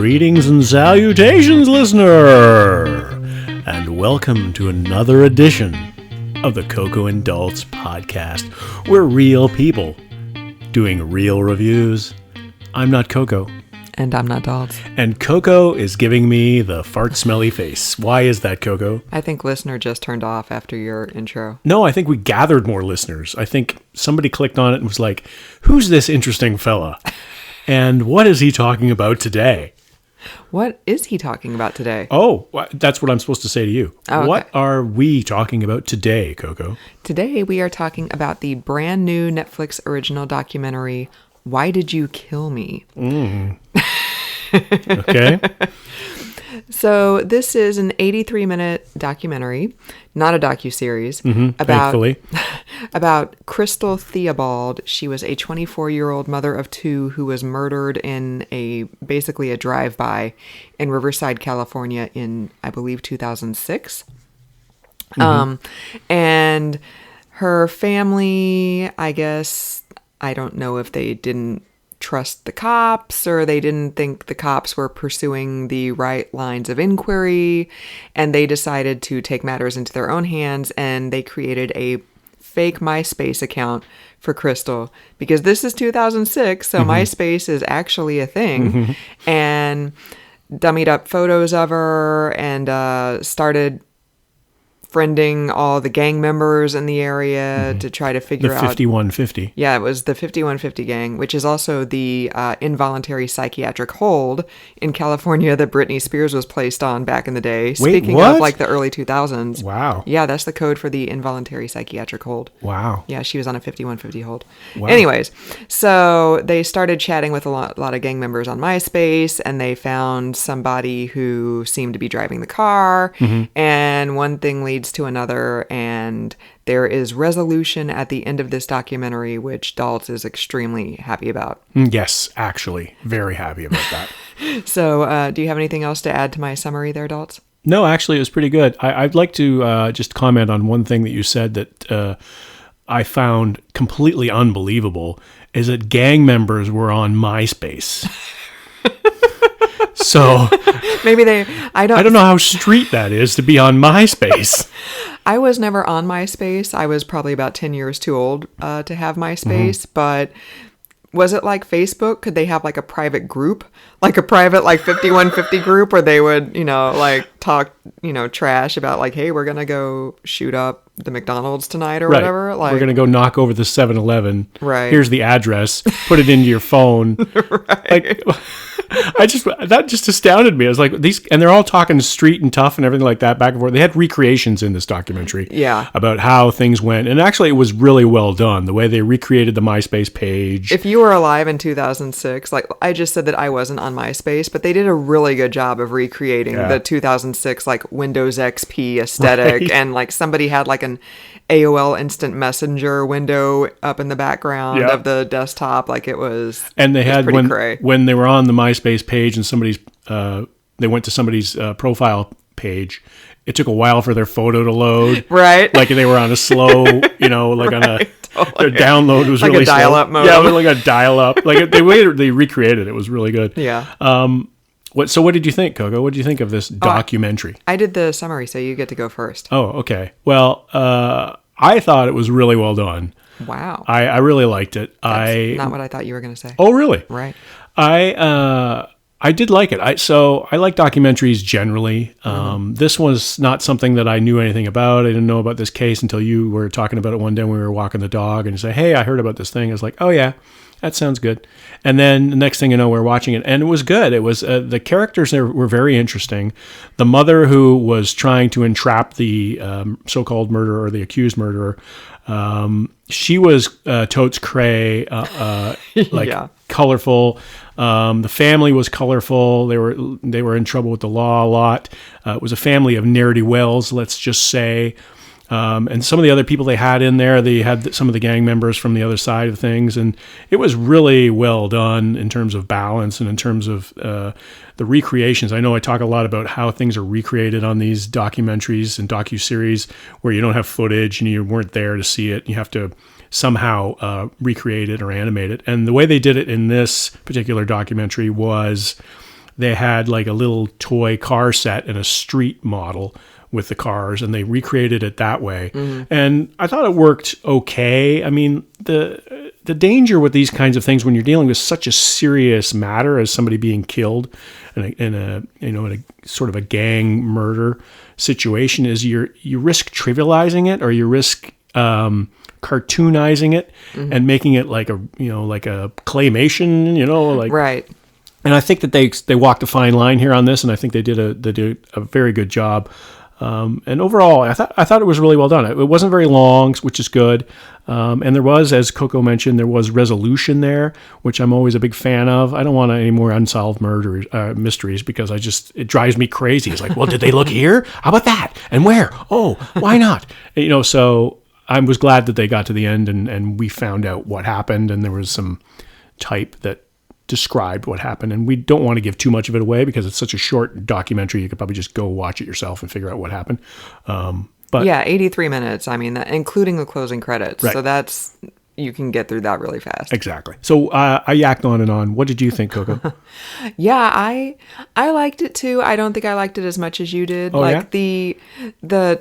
Greetings and salutations, listener! And welcome to another edition of the Coco and Daltz podcast. We're real people doing real reviews. I'm not Coco. And I'm not Daltz. And Coco is giving me the fart smelly face. Why is that, Coco? I think listener just turned off after your intro. No, I think we gathered more listeners. I think somebody clicked on it and was like, who's this interesting fella? And what is he talking about today? What is he talking about today? Oh, that's what I'm supposed to say to you. Oh, okay. What are we talking about today, Coco? Today we are talking about the brand new Netflix original documentary, Why Did You Kill Me? Okay. So this is an 83-minute documentary, not a docuseries, Thankfully. about Crystal Theobald. She was a 24-year-old mother of two who was murdered in basically a drive-by in Riverside, California in, I believe, 2006. And her family, I guess, I don't know if they didn't trust the cops or they didn't think the cops were pursuing the right lines of inquiry, and they decided to take matters into their own hands, and they created a fake MySpace account for Crystal because this is 2006, so MySpace is actually a thing, and dummied up photos of her and started friending all the gang members in the area to try to figure out... The 5150. Yeah, it was the 5150 gang, which is also the involuntary psychiatric hold in California that Britney Spears was placed on back in the day. Speaking what? of like the early 2000s. Wow. Yeah, that's the code for the involuntary psychiatric hold. Wow. Yeah, she was on a 5150 hold. Wow. Anyways, so they started chatting with a lot of gang members on MySpace, and they found somebody who seemed to be driving the car, and one thing leads to another, and there is resolution at the end of this documentary, which Daltz is extremely happy about. Yes, actually. Very happy about that. So, do you have anything else to add to my summary there, Daltz? No, actually, it was pretty good. I'd like to just comment on one thing that you said that I found completely unbelievable, is that gang members were on MySpace. So Maybe I don't know how street that is to be on MySpace. I was never on MySpace. I was probably about 10 years too old to have MySpace, but was it like Facebook? Could they have like a private group, like a private like 5150 group where they would, like talk, trash about like, hey, we're going to go shoot up the McDonald's tonight or whatever. Like, we're going to go knock over the 7-Eleven. Right. Here's the address. Put it into your phone. Right. Like, that just astounded me. I was like, and they're all talking street and tough and everything like that back and forth. They had recreations in this documentary. Yeah. About how things went. And actually, it was really well done. The way they recreated the MySpace page. If you were alive in 2006, like I just said that I wasn't on MySpace, but they did a really good job of recreating the 2006 like Windows XP aesthetic. Right. And like somebody had like an AOL Instant Messenger window up in the background of the desktop. Like it was. And they had when they were on the MySpace page and they went to somebody's profile page, it took a while for their photo to load. Right. Like they were on a slow, like on a totally. Their download was like really a dial-up mode. Yeah, like a dial-up. Like they recreated it. It was really good. Yeah. So what did you think, Coco? What did you think of this documentary? I did the summary, so you get to go first. Oh, okay. Well, I thought it was really well done. Wow. I really liked it. That's not what I thought you were going to say. Oh, really? Right. I did like it. I like documentaries generally. This was not something that I knew anything about. I didn't know about this case until you were talking about it one day when we were walking the dog, and you say, "Hey, I heard about this thing." I was like, "Oh yeah, that sounds good." And then the next thing you know, we're watching it, and it was good. It was the characters there were very interesting. The mother who was trying to entrap the so-called murderer or the accused murderer, she was totes cray, colorful. The family was colorful. They were in trouble with the law a lot. It was a family of ne'er-do-wells, let's just say. And some of the other people they had in there, they had some of the gang members from the other side of things, and it was really well done in terms of balance and in terms of the recreations. I know I talk a lot about how things are recreated on these documentaries and docuseries where you don't have footage and you weren't there to see it. You have to somehow recreate it or animate it. And the way they did it in this particular documentary was they had like a little toy car set and a street model with the cars, and they recreated it that way. And I thought it worked okay. I mean, the danger with these kinds of things when you're dealing with such a serious matter as somebody being killed in a sort of a gang murder situation is you risk trivializing it, or you risk cartoonizing it and making it like a claymation, Right. And I think that they walked a fine line here on this, and I think they did a very good job. And overall, I thought it was really well done. It wasn't very long, which is good. And there was, as Coco mentioned, there was resolution there, which I'm always a big fan of. I don't want any more unsolved mysteries, because it drives me crazy. It's like, well, did they look here? How about that? And where? Oh, why not? So I was glad that they got to the end and we found out what happened, and there was some type that described what happened. And we don't want to give too much of it away because it's such a short documentary. You could probably just go watch it yourself and figure out what happened. But yeah, 83 minutes. I mean, including the closing credits. Right. So you can get through that really fast. Exactly. So I yacked on and on. What did you think, Coco? Yeah, I liked it too. I don't think I liked it as much as you did. Oh, like the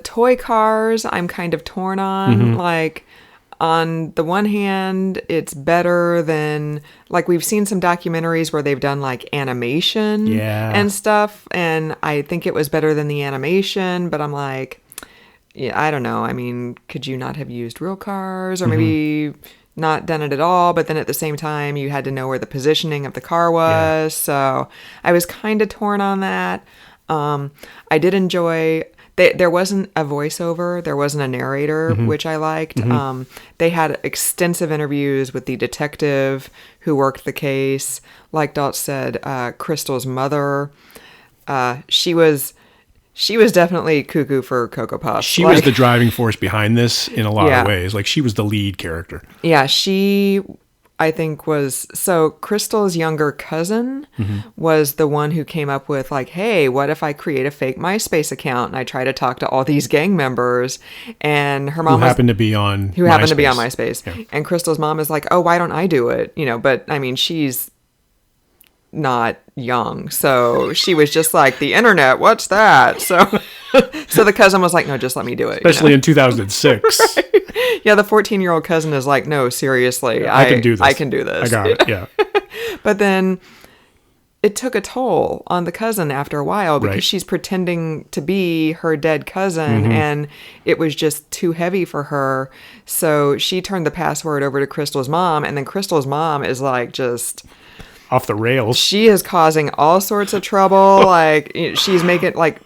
toy cars, I'm kind of torn on. Like, on the one hand, it's better than, like, we've seen some documentaries where they've done like animation and stuff, and I think it was better than the animation, but I'm like, yeah, I don't know. I mean, could you not have used real cars, or maybe not done it at all? But then at the same time, you had to know where the positioning of the car was. So I was kind of torn on that. I did enjoy. There wasn't a voiceover. There wasn't a narrator, which I liked. They had extensive interviews with the detective who worked the case. Like Dot said, Crystal's mother. She was definitely cuckoo for Cocoa Puffs. She was the driving force behind this in a lot of ways. Like, she was the lead character. Yeah, she, I think, so Crystal's younger cousin was the one who came up with, like, hey, what if I create a fake MySpace account and I try to talk to all these gang members? And her mom happened to be on MySpace. Yeah. And Crystal's mom is like, oh, why don't I do it? But I mean, she's not young, so she was just like, the internet, what's that? So the cousin was like, no, just let me do it, especially in 2006. Right? Yeah, the 14-year-old cousin is like, no, seriously, I can do this. I got it. Yeah. But then it took a toll on the cousin after a while, because she's pretending to be her dead cousin, and it was just too heavy for her. So she turned the password over to Crystal's mom, and then Crystal's mom is like, just off the rails. She is causing all sorts of trouble. Like, she's making, like,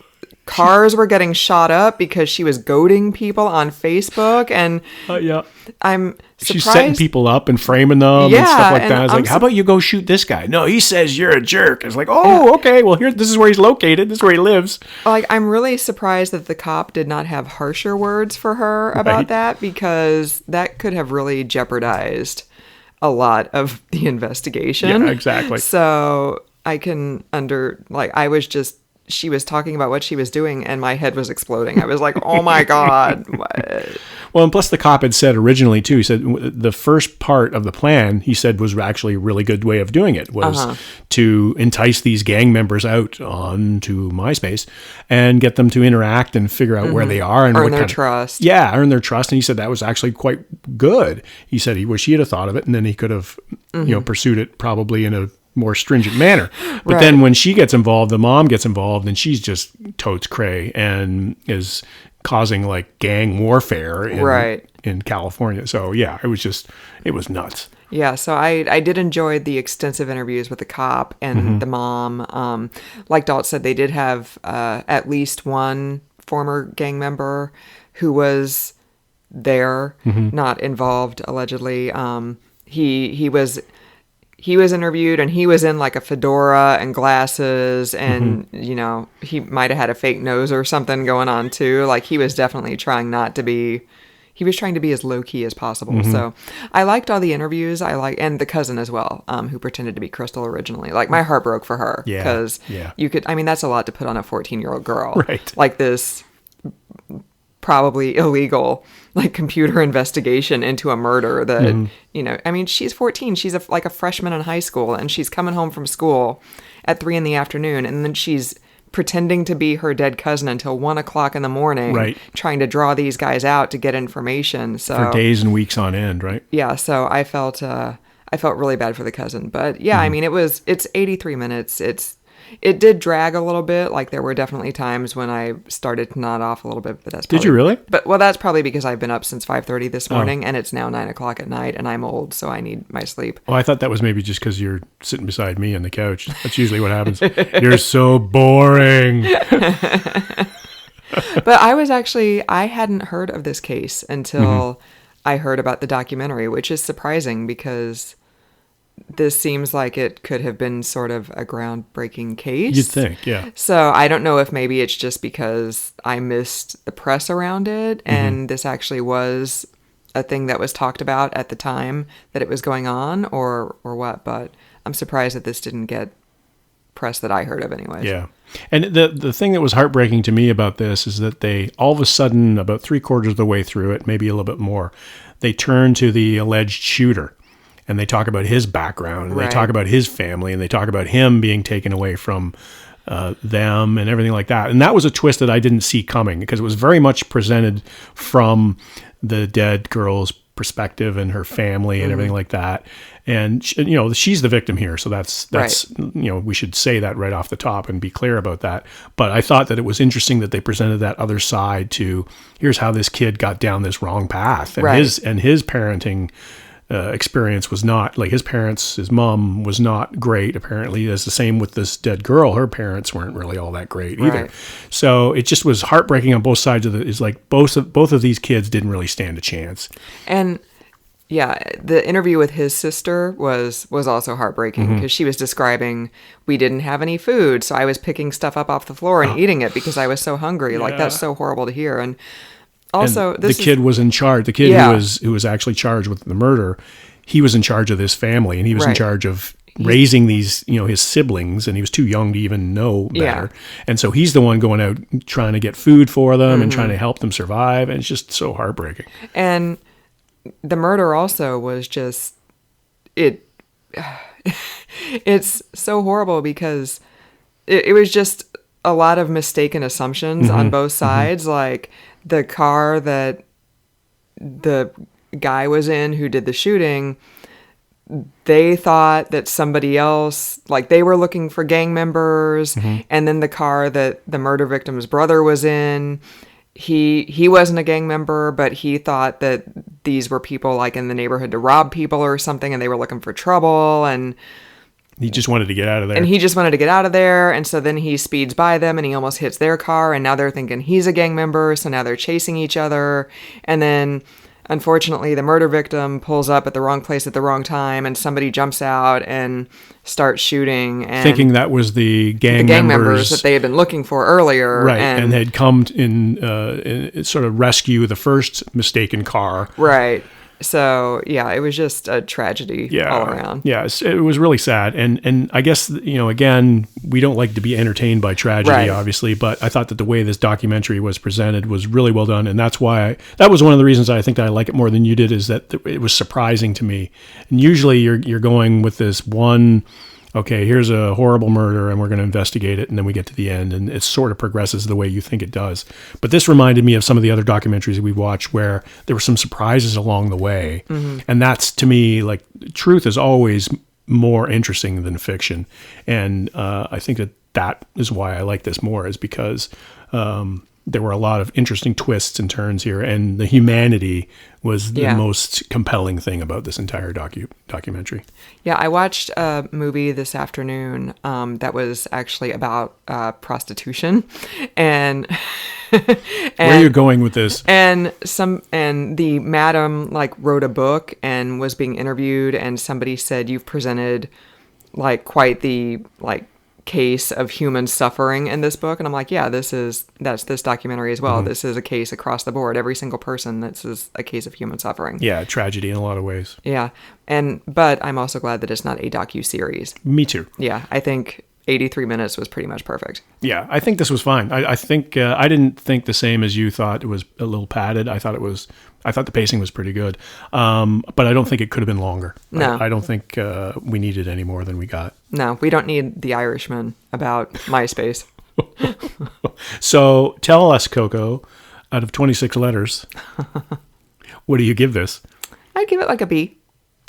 cars were getting shot up because she was goading people on Facebook, and I'm surprised. She's setting people up and framing them and stuff like that. It's like, how about you go shoot this guy? No, he says you're a jerk. It's like, okay, well, this is where he's located. This is where he lives. Like, I'm really surprised that the cop did not have harsher words for her about that, because that could have really jeopardized a lot of the investigation. Yeah, exactly. So I can she was talking about what she was doing, and my head was exploding. I was like, oh my God. What? Well, and plus the cop had said originally too, he said the first part of the plan, he said, was actually a really good way of doing it, was to entice these gang members out onto MySpace and get them to interact and figure out where they are and earn their trust. Yeah, earn their trust. And he said that was actually quite good. He said he wished he had thought of it, and then he could have pursued it probably in a more stringent manner. But then when she gets involved, the mom gets involved, and she's just totes cray and is causing like gang warfare in California. So yeah, it was nuts. Yeah, so I did enjoy the extensive interviews with the cop and the mom. Like Dalt said, they did have at least one former gang member who was there, not involved allegedly. He was interviewed, and he was in like a fedora and glasses, and he might have had a fake nose or something going on too. Like, he was definitely trying to be as low key as possible. So I liked all the interviews. And the cousin as well, who pretended to be Crystal originally. Like, my heart broke for her, because that's a lot to put on a 14-year-old girl, right? Like, this probably illegal, like, computer investigation into a murder that, she's 14. She's like a freshman in high school, and she's coming home from school, at 3 in the afternoon, and then she's pretending to be her dead cousin until 1 o'clock in the morning, Right. trying to draw these guys out to get information. So For days and weeks on end, right? yeah, so I felt really bad for the cousin. But yeah, I mean, it's 83 minutes. It did drag a little bit. Like, there were definitely times when I started to nod off a little bit, but that's probably, Did you really? But well, that's probably because I've been up since 5:30 this morning, and it's now 9 o'clock at night, and I'm old, so I need my sleep. Oh, I thought that was maybe just because you're sitting beside me on the couch. That's usually what happens. You're so boring. But I hadn't heard of this case until I heard about the documentary, which is surprising because this seems like it could have been sort of a groundbreaking case. You'd think, yeah. So I don't know if maybe it's just because I missed the press around it and this actually was a thing that was talked about at the time that it was going on or what, but I'm surprised that this didn't get press that I heard of anyways. Yeah. And the thing that was heartbreaking to me about this is that they, all of a sudden, about 3/4 of the way through it, maybe a little bit more, they turn to the alleged shooter and they talk about his background and Right. they talk about his family and they talk about him being taken away from them and everything like that. And that was a twist that I didn't see coming because it was very much presented from the dead girl's perspective and her family and everything like that. And she's the victim here, so that's Right. we should say that right off the top and be clear about that. But I thought that it was interesting that they presented that other side to here's how this kid got down this wrong path, and Right. his parenting experience was not like his mom was not great. Apparently, it's the same with this dead girl. Her parents weren't really all that great either. Right. So it just was heartbreaking on both sides of it. It's like both of these kids didn't really stand a chance. And yeah, the interview with his sister was also heartbreaking because she was describing we didn't have any food, so I was picking stuff up off the floor and eating it because I was so hungry. Like, that's so horrible to hear. And also, And the kid was in charge. The kid Yeah. who was actually charged with the murder, he was in charge of this family, and he was in Right. charge of raising these, his siblings, and he was too young to even know better. Yeah. And so he's the one going out trying to get food for them and trying to help them survive, and it's just so heartbreaking. And the murder also was just it's so horrible because it was just a lot of mistaken assumptions on both sides. Like, the car that the guy was in who did the shooting, they thought that somebody else, like, they were looking for gang members, and then the car that the murder victim's brother was in, he wasn't a gang member, but he thought that these were people like in the neighborhood to rob people or something, and they were looking for trouble, and He just wanted to get out of there. he just wanted to get out of there. And so then he speeds by them and he almost hits their car, and now they're thinking he's a gang member, so now they're chasing each other. And then unfortunately the murder victim pulls up at the wrong place at the wrong time, and somebody jumps out and starts shooting, and thinking that was the gang members that they had been looking for earlier, right, and had come in sort of rescue the first mistaken car. right. So yeah, it was just a tragedy all around. Yeah, it was really sad, and I guess again, we don't like to be entertained by tragedy, Right. obviously, but I thought that the way this documentary was presented was really well done, and that's why that was one of the reasons I think that I like it more than you did, is that it was surprising to me. And usually you're going with this one, okay, here's a horrible murder and we're going to investigate it, and then we get to the end and it sort of progresses the way you think it does. But this reminded me of some of the other documentaries that we've watched where there were some surprises along the way. And that's, to me, like, truth is always more interesting than fiction. And I think that is why I like this more, is because there were a lot of interesting twists and turns here, and the humanity was the most compelling thing about this entire documentary. Yeah, I watched a movie this afternoon that was actually about prostitution, and Where are you going with this? And the madam like wrote a book and was being interviewed, and somebody said, "You've presented like quite the like case of human suffering in this book." And I'm like, yeah, that's this documentary as well. This is a case across the board. Every single person, this is a case of human suffering. Yeah, tragedy in a lot of ways. Yeah. But I'm also glad that it's not a docu-series. Me too. Yeah, I think 83 minutes was pretty much perfect. Yeah, I think this was fine. I think I didn't think the same as you thought. It was a little padded. I thought it was I thought the pacing was pretty good. But I don't think it could have been longer. No. I don't think we needed any more than we got. No, we don't need The Irishman about MySpace. So tell us, Coco, out of 26 letters, what do you give this? I'd give it like a B.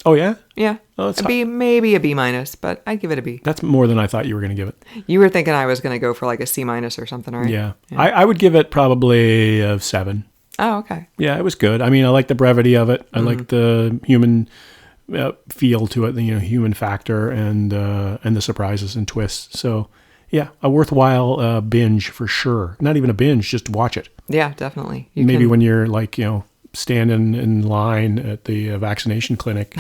Oh, yeah? Yeah. Oh, it's a B, maybe a B minus, but I'd give it a B. That's more than I thought you were going to give it. You were thinking I was going to go for like a C minus or something, right? Yeah. I would give it probably a 7. Oh, okay. Yeah, it was good. I mean, I like the brevity of it. I like the human feel to it, the human factor, and the surprises and twists. So, yeah, a worthwhile binge for sure. Not even a binge, just watch it. Yeah, definitely. Maybe when you're like, standing in line at the vaccination clinic,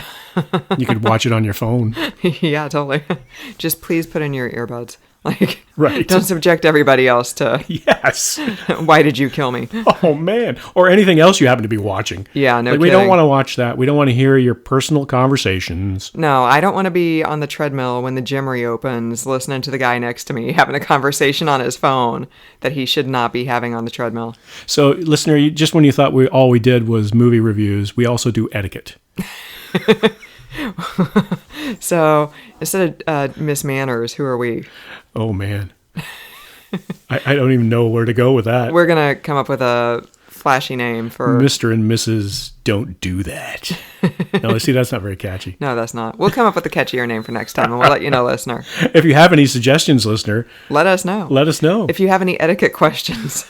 you could watch it on your phone. Yeah, totally. Just please put in your earbuds. Like, Right. Don't subject everybody else to, Yes. why did you kill me? Oh, man. Or anything else you happen to be watching. Yeah, no We don't kidding. want to watch that. We don't want to hear your personal conversations. No, I don't want to be on the treadmill when the gym reopens, listening to the guy next to me having a conversation on his phone that he should not be having on the treadmill. So, listener, just when you thought all we did was movie reviews, we also do etiquette. So instead of Miss Manners, who are we? Oh, man. I don't even know where to go with that. We're going to come up with a flashy name for... Mr. and Mrs. Don't Do That. No, see, that's not very catchy. No, that's not. We'll come up with a catchier name for next time, and we'll let you know, listener. If you have any suggestions, listener, Let us know. let us know. If you have any etiquette questions,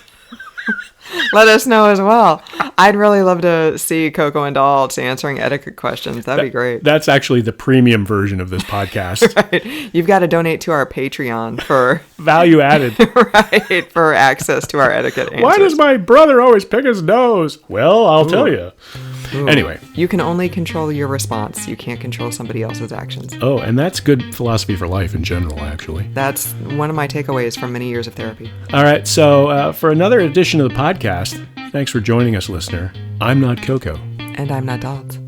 let us know as well. I'd really love to see Coco and Daltz answering etiquette questions. That'd be great. That's actually the premium version of this podcast. Right. You've got to donate to our Patreon for Value added. right for access to our etiquette answers. Why does my brother always pick his nose? Well, I'll tell you. Anyway. You can only control your response. You can't control somebody else's actions. Oh, and that's good philosophy for life in general, actually. That's one of my takeaways from many years of therapy. All right, so for another edition of the podcast, thanks for joining us, listener. I'm not Coco. And I'm not Daltz.